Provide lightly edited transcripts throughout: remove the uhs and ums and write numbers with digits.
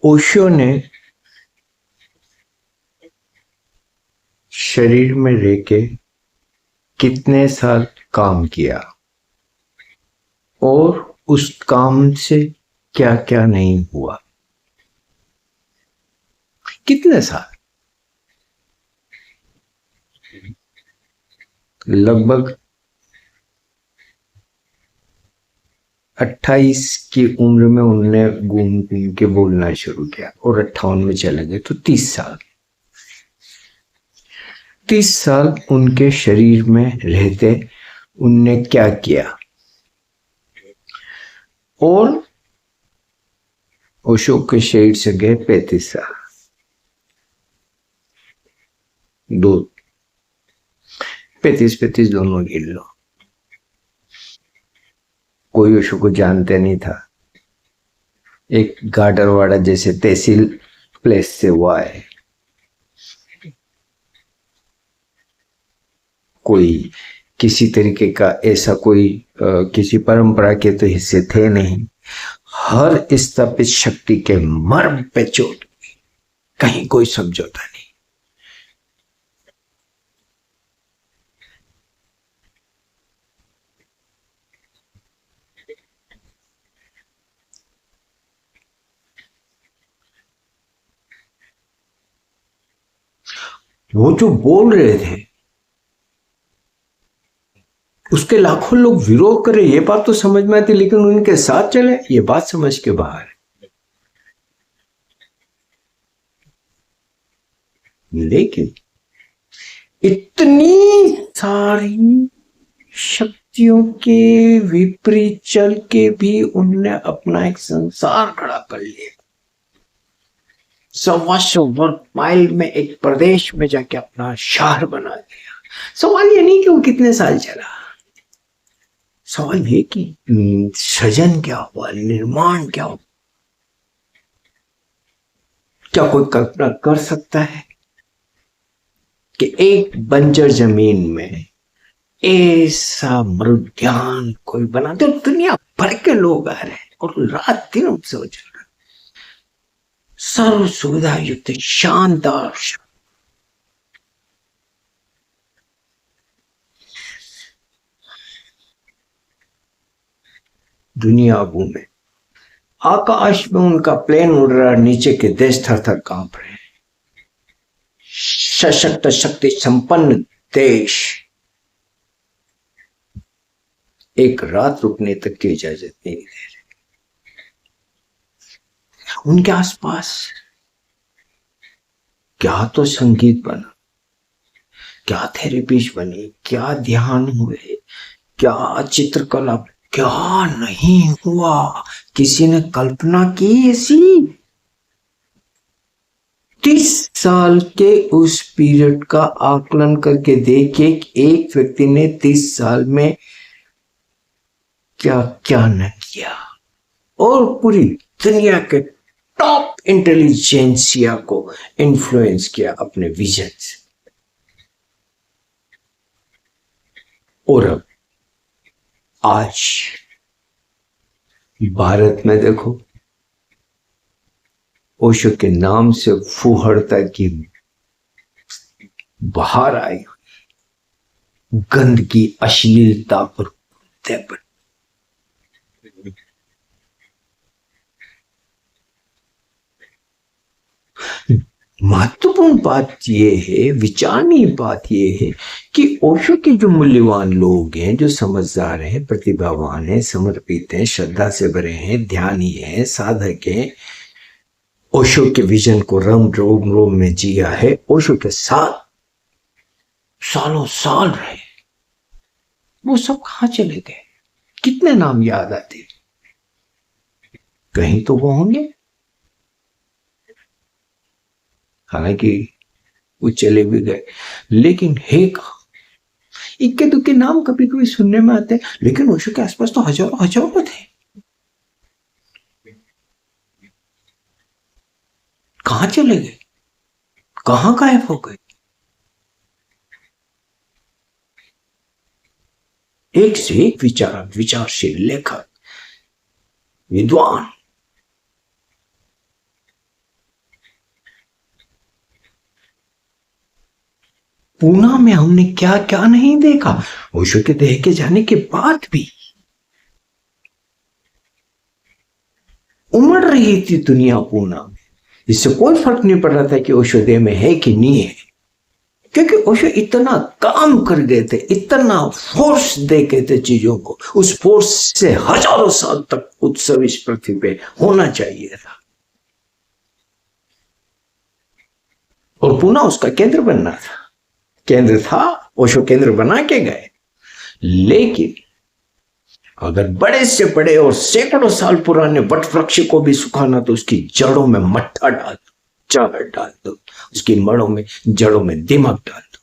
ओशो ने शरीर में रह के कितने साल काम किया और उस काम से क्या क्या नहीं हुआ? कितने साल? लगभग 28 की उम्र में उन्होंने घूम घूम के बोलना शुरू किया और 58 में चले गए, तो 30 साल। 30 साल उनके शरीर में रहते उनने क्या किया? और ओशो के शरीर से गए 35 साल। दो 35-35 दोनों गिन लो। कोई ओशो को जानते नहीं था। एक गाडरवाड़ा जैसे तहसील प्लेस से हुआ है। कोई किसी तरीके का ऐसा कोई किसी परंपरा के तो हिस्से थे नहीं। हर स्थापित शक्ति के मर्म पे चोट, कहीं कोई समझौता नहीं। वो जो बोल रहे थे उसके लाखों लोग विरोध करे, ये बात तो समझ में आती, लेकिन उनके साथ चले, ये बात समझ के बाहर है। लेकिन इतनी सारी शक्तियों के विपरीत चल के भी उन्होंने अपना एक संसार खड़ा कर लिया। 125 वर्ग माइल में एक प्रदेश में जाके अपना शहर बना दिया। सवाल ये नहीं कि वो कितने साल चला, सवाल ये कि सृजन क्या हुआ, निर्माण क्या हुआ। क्या कोई कल्पना कर सकता है कि एक बंजर जमीन में ऐसा मरुद्यान कोई बना दे? दुनिया भर के लोग आ रहे हैं और रात दिन उनसे हो रहा है। सर्व सुविधा युक्त शानदार दुनिया घूमे, आकाश में उनका प्लेन उड़ रहा, नीचे के देश थर थर कांप रहे हैं। सशक्त शक्ति संपन्न देश एक रात रुकने तक की इजाजत नहीं दे रहे। उनके आसपास क्या तो संगीत बना, क्या थेरेपीज बनी, क्या ध्यान हुए, क्या चित्रकला, क्या नहीं हुआ। किसी ने कल्पना की ऐसी? 30 साल के उस पीरियड का आकलन करके देखिए, एक व्यक्ति ने 30 साल में क्या क्या न किया और पूरी दुनिया के टॉप इंटेलिजेंसिया को इन्फ्लुएंस किया अपने विजन से। और अब आज भारत में देखो, ओशो के नाम से फुहड़ता की बाहर आई, गंदगी, अश्लीलता पर महत्वपूर्ण बात यह है, विचारणीय बात यह है कि ओशो के जो मूल्यवान लोग हैं, जो समझदार हैं, प्रतिभावान हैं, समर्पित हैं, श्रद्धा से भरे हैं, ध्यानी हैं, साधक हैं, ओशो के विजन को रोम रोम में जिया है, ओशो के साथ सालों साल रहे, वो सब कहां चले गए? कितने नाम याद आते? कहीं तो वो होंगे, हालांकि वो चले भी गए, लेकिन है कहां? इक्के दुक्के नाम कभी कभी सुनने में आते हैं, लेकिन ओशो के आसपास तो हजारों हजारों थे। कहां चले गए? कहां गायब हो गए? एक से एक विचारशील लेखक, विद्वान, पूना में हमने क्या क्या नहीं देखा। ओशो के देह के जाने के बाद भी उमड़ रही थी दुनिया पूना में। इससे कोई फर्क नहीं पड़ रहा था कि ओशो देह में है कि नहीं है, क्योंकि ओशो इतना काम कर गए थे, इतना फोर्स दे गए थे चीजों को। उस फोर्स से हजारों साल तक उत्सव इस पृथ्वी पे होना चाहिए था और पुनः उसका केंद्र बनना था। केंद्र था, ओशो केंद्र बना के गए। लेकिन अगर बड़े से बड़े और सैकड़ों साल पुराने वट वृक्ष को भी सुखाना तो उसकी जड़ों में मट्ठा डाल दो, चावल डाल दो, उसकी जड़ों में दिमाग डाल दो।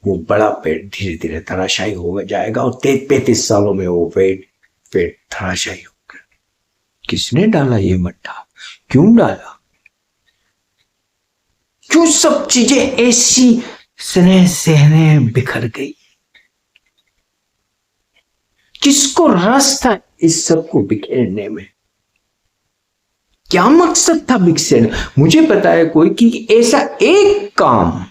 वो बड़ा पेड़ धीरे धीरे धराशायी हो जाएगा और 35 सालों में वो पेड़ धराशायी होगा। किसने डाला ये मट्ठा? क्यों डाला? क्यों सब चीजें ऐसी स्नेह सहने बिखर गई? किसको रस था इस सब को बिखेरने में? क्या मकसद था बिखेरने? मुझे पता है कोई कि ऐसा एक काम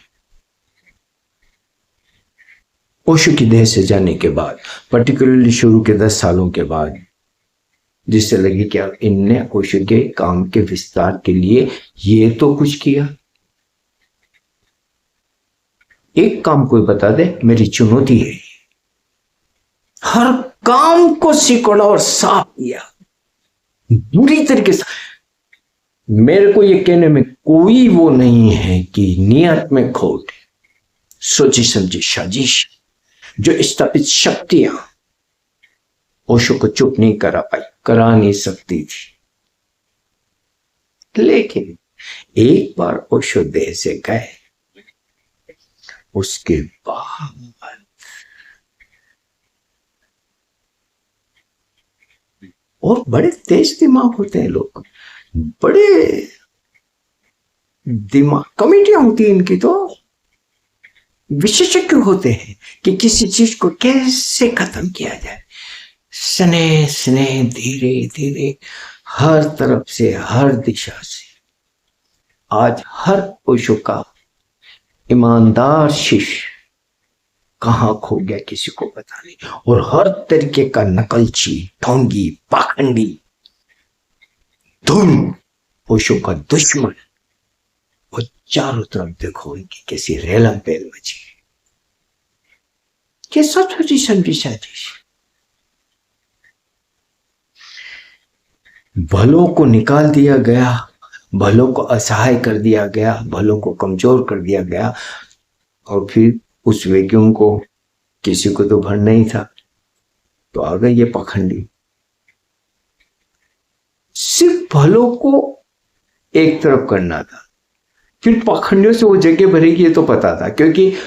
ओशो की देह से जाने के बाद, पर्टिकुलरली शुरू के 10 सालों के बाद, जिससे लगी कि इनने ओशो के काम के विस्तार के लिए ये तो कुछ किया। एक काम कोई बता दे, मेरी चुनौती है। हर काम को सिकोड़ा और साफ किया बुरी तरीके से। मेरे को ये कहने में कोई वो नहीं है कि नियत में खोट, सोची समझी साजिश जो स्थापित शक्तियां ओशो को चुप नहीं करा नहीं सकती थी। लेकिन एक बार ओशो देह से गए, उसके बाद और बड़े तेज दिमाग होते हैं लोग, बड़े दिमाग कमेटियां होती है इनकी, तो विशेषज्ञ होते हैं कि किसी चीज को कैसे खत्म किया जाए। स्नेह स्नेह धीरे धीरे हर तरफ से, हर दिशा से। आज हर ओशो का ईमानदार शिष्य कहां खो गया किसी को पता नहीं, और हर तरीके का नकलची, ढोंगी, पाखंडी, धुन ओशो का दुश्मन, और चारों तरफ देखो उनकी कैसी रेलम पेल मची। ये सब सोची समझी साजिश। भलों को निकाल दिया गया, भलों को असहाय कर दिया गया, भलों को कमजोर कर दिया गया, और फिर उस वैक्यूम को किसी को तो भरना ही था, तो आ गए ये पाखंडी। सिर्फ भलों को एक तरफ करना था, फिर पाखंडियों से वो जगह भरेगी ये तो पता था, क्योंकि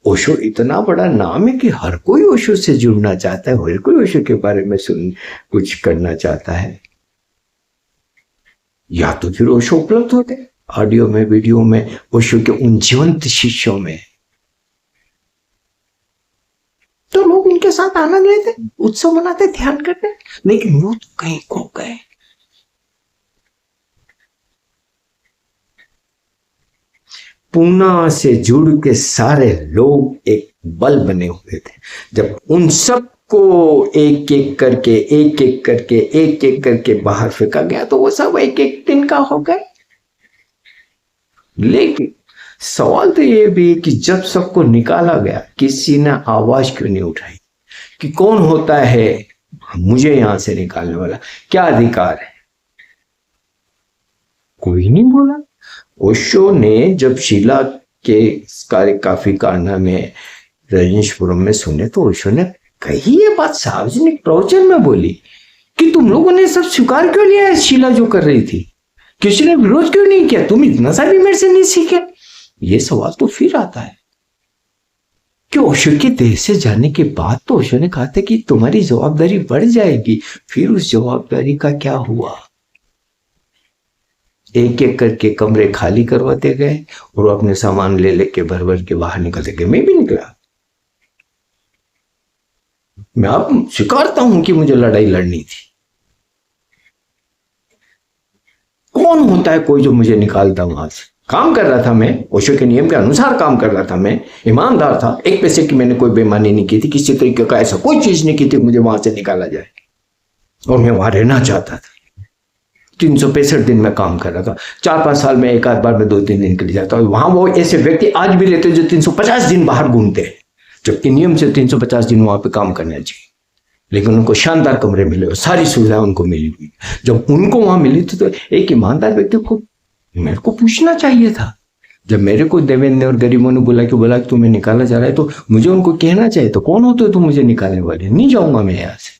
ओशो इतना बड़ा नाम है कि हर कोई ओशो से जुड़ना चाहता है, हर कोई ओशो के बारे में कुछ करना चाहता है। या तो फिर ओशो उपलब्ध होते ऑडियो में, वीडियो में, ओशो के उन जीवंत शिष्यों में, तो लोग इनके साथ आनंद लेते, उत्सव मनाते, ध्यान करते। लेकिन वो तो कहीं खो गए। पूना से जुड़ के सारे लोग एक बल बने हुए थे। जब उन सब को एक एक करके बाहर फेंका गया तो वो सब एक एक दिन का हो गए। लेकिन सवाल तो ये भी कि जब सबको निकाला गया, किसी ने आवाज क्यों नहीं उठाई कि कौन होता है मुझे यहां से निकालने वाला, क्या अधिकार है? कोई नहीं बोला। ओशो ने जब शीला के काफी कारनामे रजनीशपुरम में सुने तो ओशो ने कही ये बात सार्वजनिक प्रवचन में बोली कि तुम लोगों ने सब स्वीकार क्यों लिया है शीला जो कर रही थी, किसी ने विरोध क्यों नहीं किया, तुम इतना सा भी मेरे से नहीं सीखे। ये सवाल तो फिर आता है कि ओशो के देह से जाने के बाद तो ओशो ने कहा था कि तुम्हारी जवाबदारी बढ़ जाएगी। फिर उस जवाबदारी का क्या हुआ? एक एक करके कमरे खाली करवाते गए और अपने सामान ले लेके भर भर के बाहर निकलते गए। मैं भी निकला। मैं अब स्वीकारता हूं कि मुझे लड़ाई लड़नी थी। कौन होता है कोई जो मुझे निकालता वहां से? काम कर रहा था, मैं ओशो के नियम के अनुसार काम कर रहा था, मैं ईमानदार था, एक पैसे की मैंने कोई बेईमानी नहीं की थी, किसी तरीके का ऐसा कोई चीज नहीं की थी मुझे वहां से निकाला जाए, और मैं वहां रहना चाहता था। 365 दिन में काम कर रहा था, 4-5 साल में एक आध बार में 2-3 दिन के लिए जाता, और वहां वो ऐसे व्यक्ति आज भी रहते जो 350 दिन बाहर घूमते हैं, जबकि नियम से 350 दिन वहां पे काम करना चाहिए, लेकिन उनको शानदार कमरे मिले और सारी सुविधाएं उनको मिली हुई। जब उनको वहां मिली थी तो एक ईमानदार व्यक्ति को मेरे को पूछना चाहिए था। जब मेरे को देवेंद्र ने और गरीबों ने बोला कि तुम्हें निकाला जा रहा है, तो मुझे उनको कहना चाहिए, तो कौन होते हो तुम मुझे निकालने वाले, नहीं जाऊंगा मैं यहां से।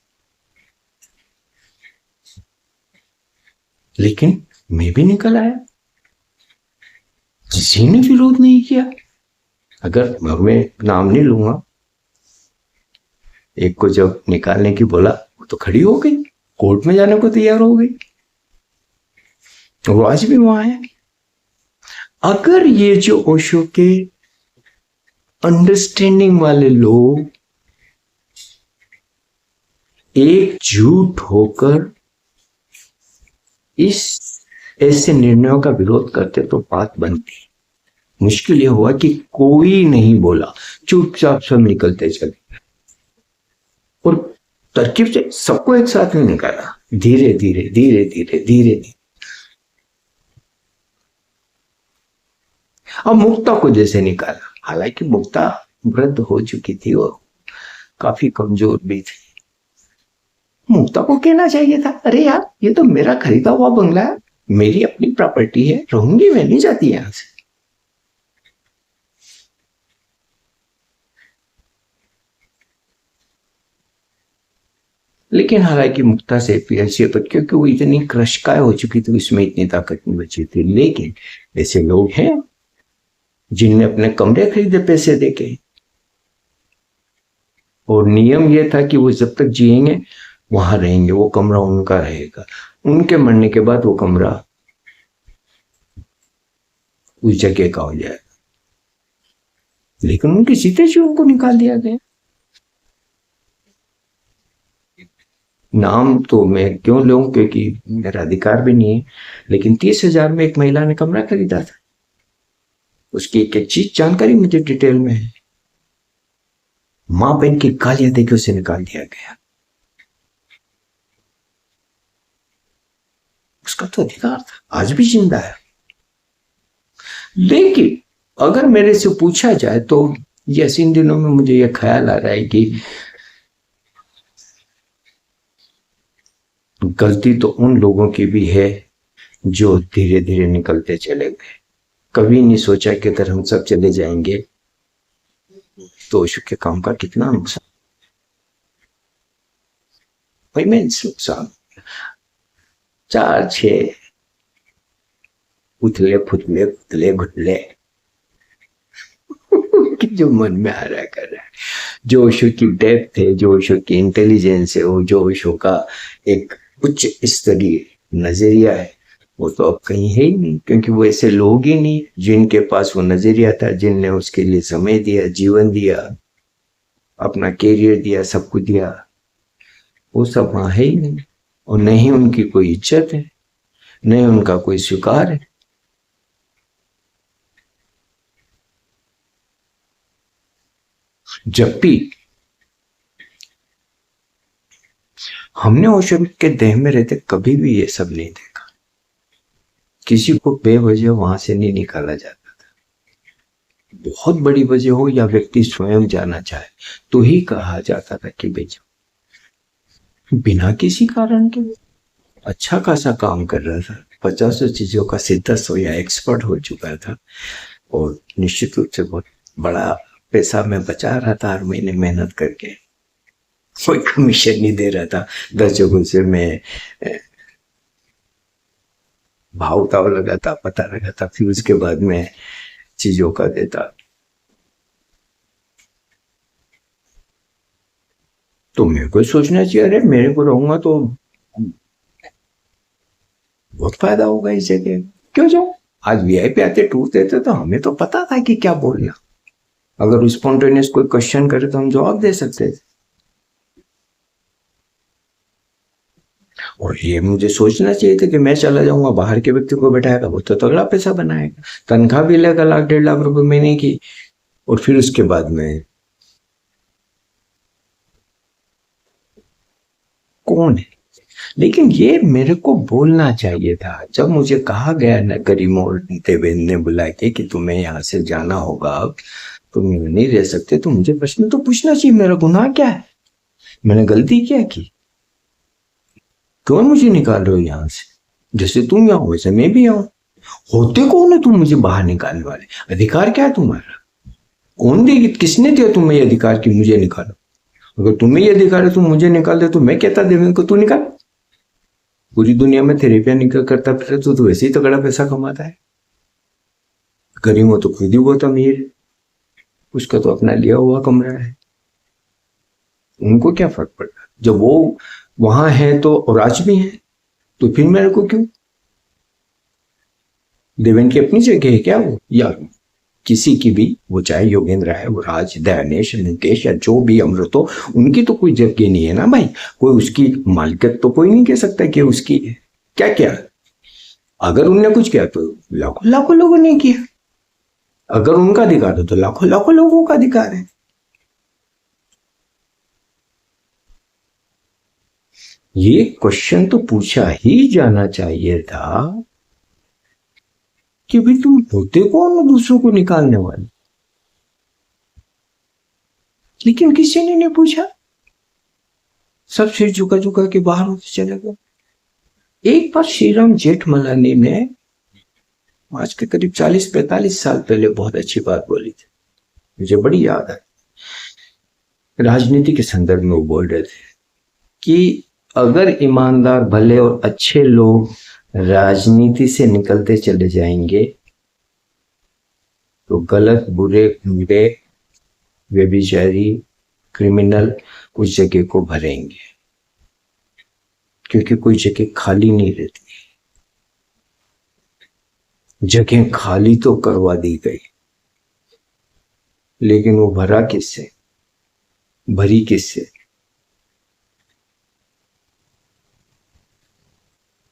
लेकिन मैं भी निकल आया, किसी ने विरोध नहीं किया। अगर मैं नाम नहीं लूंगा, एक को जब निकालने की बोला, वो तो खड़ी हो गई, कोर्ट में जाने को तैयार हो गई, वो आज भी वहां है। अगर ये जो ओशो के अंडरस्टैंडिंग वाले लोग एकजुट होकर इस ऐसे निर्णयों का विरोध करते तो बात बनती। मुश्किल यह हुआ कि कोई नहीं बोला, चुपचाप सब निकलते चले, और तरकीब से सबको एक साथ नहीं निकाला, धीरे धीरे धीरे धीरे धीरे धीरे। अब मुक्ता को जैसे निकाला, हालांकि मुक्ता वृद्ध हो चुकी थी और काफी कमजोर भी थी। मुक्ता को कहना चाहिए था, अरे यार ये तो मेरा खरीदा हुआ बंगला है, मेरी अपनी प्रॉपर्टी है, रहूंगी, मैं नहीं जाती यहां से। लेकिन हालांकि मुक्ता से पीएचसी पर, क्योंकि वो इतनी क्रशकाय हो चुकी थी, इसमें इतनी ताकत नहीं बची थी। लेकिन ऐसे लोग हैं जिनने अपने कमरे खरीदे पैसे देके, और नियम यह था कि वो जब तक जिएंगे वहां रहेंगे, वो कमरा उनका रहेगा, उनके मरने के बाद वो कमरा उस जगह का हो जाएगा। लेकिन उनके जीते जी उनको निकाल दिया गया। नाम तो मैं क्यों लूं, क्योंकि मेरा अधिकार भी नहीं है, लेकिन 30,000 में एक महिला ने कमरा खरीदा था, उसकी एक एक चीज जानकारी मुझे डिटेल में है। मां बहन की गालियां देके उसे निकाल दिया गया। उसका तो अधिकार था, आज भी जिंदा है। लेकिन अगर मेरे से पूछा जाए तो यस, इन दिनों में मुझे यह ख्याल आ रहा है कि गलती तो उन लोगों की भी है जो धीरे धीरे निकलते चले गए। कभी नहीं सोचा कि अगर हम सब चले जाएंगे तो ओशो के काम का कितना नुकसान, भाई मैं नुकसान 4-6 उथले फुथले पुतले घुटले कि जो मन में आ रहा कर रहा है। जो ओशो की डेप्थ है, जो ओशो की इंटेलिजेंस है, वो जो ओशो का एक उच्च स्तरीय नजरिया है, वो तो अब कहीं है ही नहीं, क्योंकि वो ऐसे लोग ही नहीं जिनके पास वो नजरिया था, जिनने उसके लिए समय दिया, जीवन दिया, अपना कैरियर दिया, सब कुछ दिया। वो सब वहां है ही नहीं, और न ही उनकी कोई इज्जत है, न ही उनका कोई स्वीकार है। जब भी हमने ओशो के देह में रहते कभी भी ये सब नहीं देखा, किसी को बेवजह वहां से नहीं निकाला जाता था। बहुत बड़ी वजह हो या व्यक्ति स्वयं जाना चाहे तो ही कहा जाता था कि बेचो। बिना किसी कारण के अच्छा खासा काम कर रहा था, 50 चीजों का सिद्धस्त हो या एक्सपर्ट हो चुका था, और निश्चित रूप से बहुत बड़ा पैसा मैं बचा रहा था हर महीने मेहनत करके। कोई कमीशन नहीं दे रहा था, 10 जगहों से मैं भाव ताव लगाता, पता लगाता, फिर उसके बाद में चीजों का देता। तो मेरे को सोचना चाहिए, अरे मेरे को रहूंगा तो बहुत फायदा होगा इस जगह, क्यों जाऊं। आज वीआईपी आते टूर देते तो हमें तो पता था कि क्या बोलना, अगर स्पॉन्टेनियस कोई क्वेश्चन करे तो हम जवाब दे सकते थे। और ये मुझे सोचना चाहिए था कि मैं चला जाऊंगा, बाहर के व्यक्ति को बैठाएगा, वो तो तगड़ा पैसा बनाएगा, तनख्वाह भी लेगा 1,00,000 1,50,000 महीने की, और फिर उसके बाद में कौन है। लेकिन ये मेरे को बोलना चाहिए था जब मुझे कहा गया नगरी मोड़ देवेंद्र ने बुला के कि तुम्हें यहाँ से जाना होगा, अब तुम यहाँ नहीं रह सकते, तो मुझे प्रश्न तो पूछना चाहिए, मेरा गुनाह क्या है, मैंने गलती क्या की, क्यों मुझे निकाल रहे हो यहाँ से, जैसे तुम यहाँ हो वैसे मैं भी आऊं, होते कौन है तुम मुझे बाहर निकालने वाले, अधिकार क्या है तुम्हारा, कौन देगी, किसने दिया तुम्हें ये अधिकार कि मुझे निकालो, अगर तुम्हें ये अधिकार है तुम मुझे निकाल दे, तो मैं कहता देवेंद्र को तू निकाल, पूरी दुनिया में थेरेपिया निकल करता फिर तो वैसे ही तगड़ा पैसा कमाता है, गरीब हो तो खुद ही बहुत अमीर है, उसका तो अपना लिया हुआ कमरा है, उनको क्या फर्क पड़ता, जब वो वहां है तो और आज भी है, तो फिर मेरे को क्यों, देवेंद्र की अपनी जगह है क्या वो, या किसी की भी, वो चाहे योगेंद्र है, वो राज, दयानेश, मुकेश या जो भी अमृत हो, उनकी तो कोई जगह नहीं है ना भाई, कोई उसकी मालिकत तो कोई नहीं कह सकता कि उसकी है, क्या क्या, अगर उनने कुछ किया तो लाखों लाखों लोगों ने किया, अगर उनका अधिकार है तो लाखों लाखों लोगों का अधिकार है। ये क्वेश्चन तो पूछा ही जाना चाहिए था कि भाई तुम होते कौन हो दूसरों को निकालने वाले, लेकिन किसी ने नहीं पूछा, सब सिर झुका झुका के बाहर होते चले गए। एक बार श्रीराम जेठमलानी ने आज के करीब 40-45 साल पहले बहुत अच्छी बात बोली थी, मुझे बड़ी याद है, राजनीति के संदर्भ में वो बोल रहे थे कि अगर ईमानदार भले और अच्छे लोग राजनीति से निकलते चले जाएंगे तो गलत, बुरे, गुंडे, व्यभिचारी, क्रिमिनल उस जगह को भरेंगे, क्योंकि कोई जगह खाली नहीं रहती, जगह खाली तो करवा दी गई, लेकिन वो भरा किससे, भरी किससे,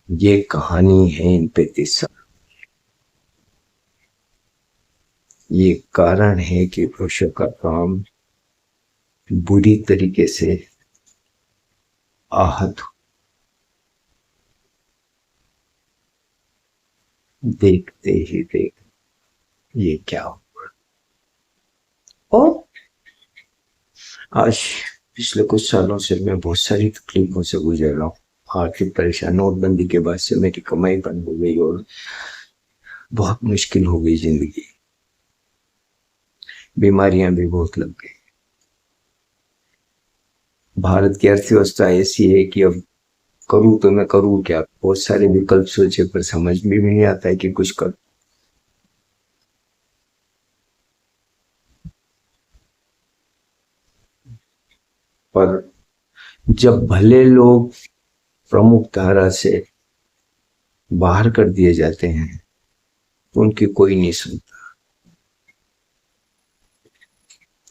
ये कहानी है इन पे तिस्सा, ये कारण है कि पुरुषों का काम बुरी तरीके से आहत हो, देखते ही देख ये क्या हुआ। और आज पिछले कुछ सालों से मैं बहुत सारी तकलीफों से गुजर रहा हूँ, आर्थिक परेशान, नोटबंदी के बाद से मेरी कमाई बंद हो गई और बहुत मुश्किल हो गई जिंदगी, बीमारियां भी बहुत लग गई, भारत की अर्थव्यवस्था ऐसी है कि अब करूँ तो मैं करूँ क्या, बहुत सारे विकल्प सोचे पर समझ में भी नहीं आता है कि कुछ कर, पर जब भले लोग प्रमुख धारा से बाहर कर दिए जाते हैं तो उनकी कोई नहीं सुनता,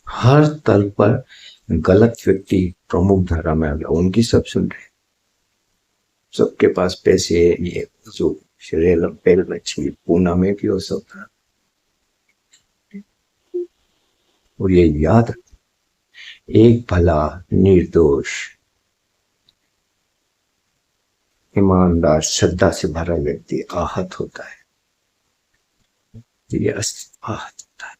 हर तल पर गलत व्यक्ति प्रमुख धारा में आ गया, उनकी सब सुन रहे, सबके पास पैसे है, ये जो रेलम पेल मछली पूना में भी हो सकता, और ये याद, एक भला, निर्दोष, ईमानदार, श्रद्धा से भरा व्यक्ति आहत होता है, ये आहत होता है।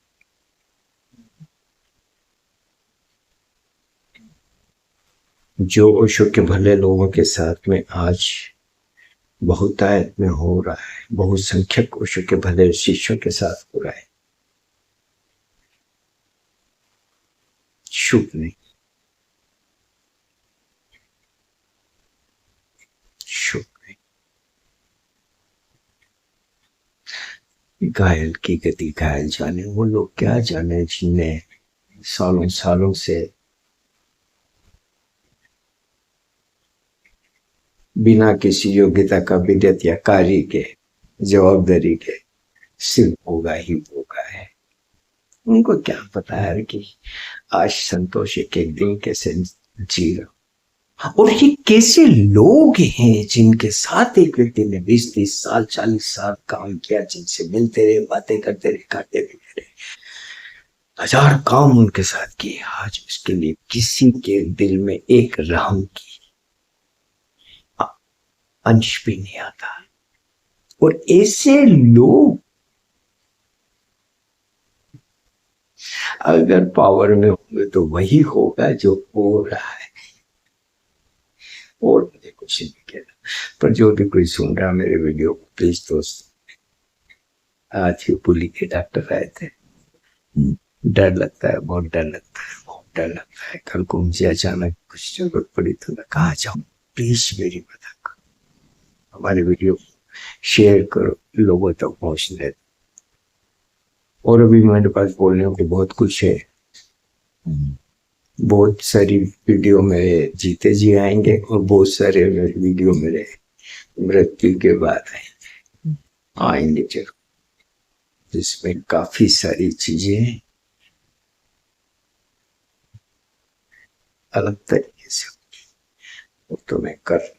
जो ओशो के भले लोगों के साथ में आज बहुतायत में हो रहा है, बहुसंख्यक ओशो के भले शिष्यों के साथ हो रहा है, शुभ नहीं, शुभ नहीं। घायल की गति घायल जाने, वो लोग क्या जाने जिनने सालों सालों से बिना किसी योग्यता का, विद्यत या कार्य के, जवाबदारी के सिर्फ होगा ही होगा है, उनको क्या पता है कि आज संतोष एक एक दिन कैसे जी रहा, और ये कैसे लोग हैं जिनके साथ एक व्यक्ति ने 20-30 साल 40 साल काम किया, जिनसे मिलते रहे, बातें करते रहे, खाते पीते रहे, हजार काम उनके साथ किए, आज उसके लिए किसी के दिल में एक रहम की अंश भी नहीं आता। और ऐसे लोग अगर पावर में होंगे तो वही होगा जो हो रहा है। और मुझे कुछ नहीं कहना, पर जो भी कोई सुन रहा मेरे वीडियो को, प्लीज दोस्त, आज ही पुली के डॉक्टर आए थे, डर लगता है, बहुत डर लगता है, बहुत डर लगता है। कल को मुझे अचानक कुछ जरूरत पड़ी तो मैं कहाँ जाऊँ, प्लीज मेरी मदद करो, हमारे वीडियो शेयर करो, लोगों तक पहुंचने दो। और अभी मेरे पास बोलने को बहुत कुछ है, बहुत सारी वीडियो मेरे जीते जी आएंगे और बहुत सारे वीडियो मेरे मृत्यु के बाद आएंगे जरूर, जिसमें काफी सारी चीजें अलग तरीके से होगी। वो तो मैं कर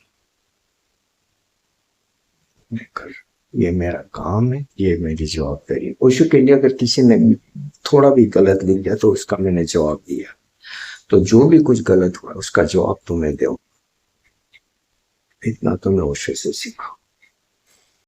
ये मेरा काम है, ये मेरी जवाबदारी। ओशो के लिए अगर किसी ने थोड़ा भी गलत लिख दिया तो उसका मैंने जवाब दिया, तो जो भी कुछ गलत हुआ उसका जवाब तुम्हें दो, इतना तो मैं ओशो से सीखा।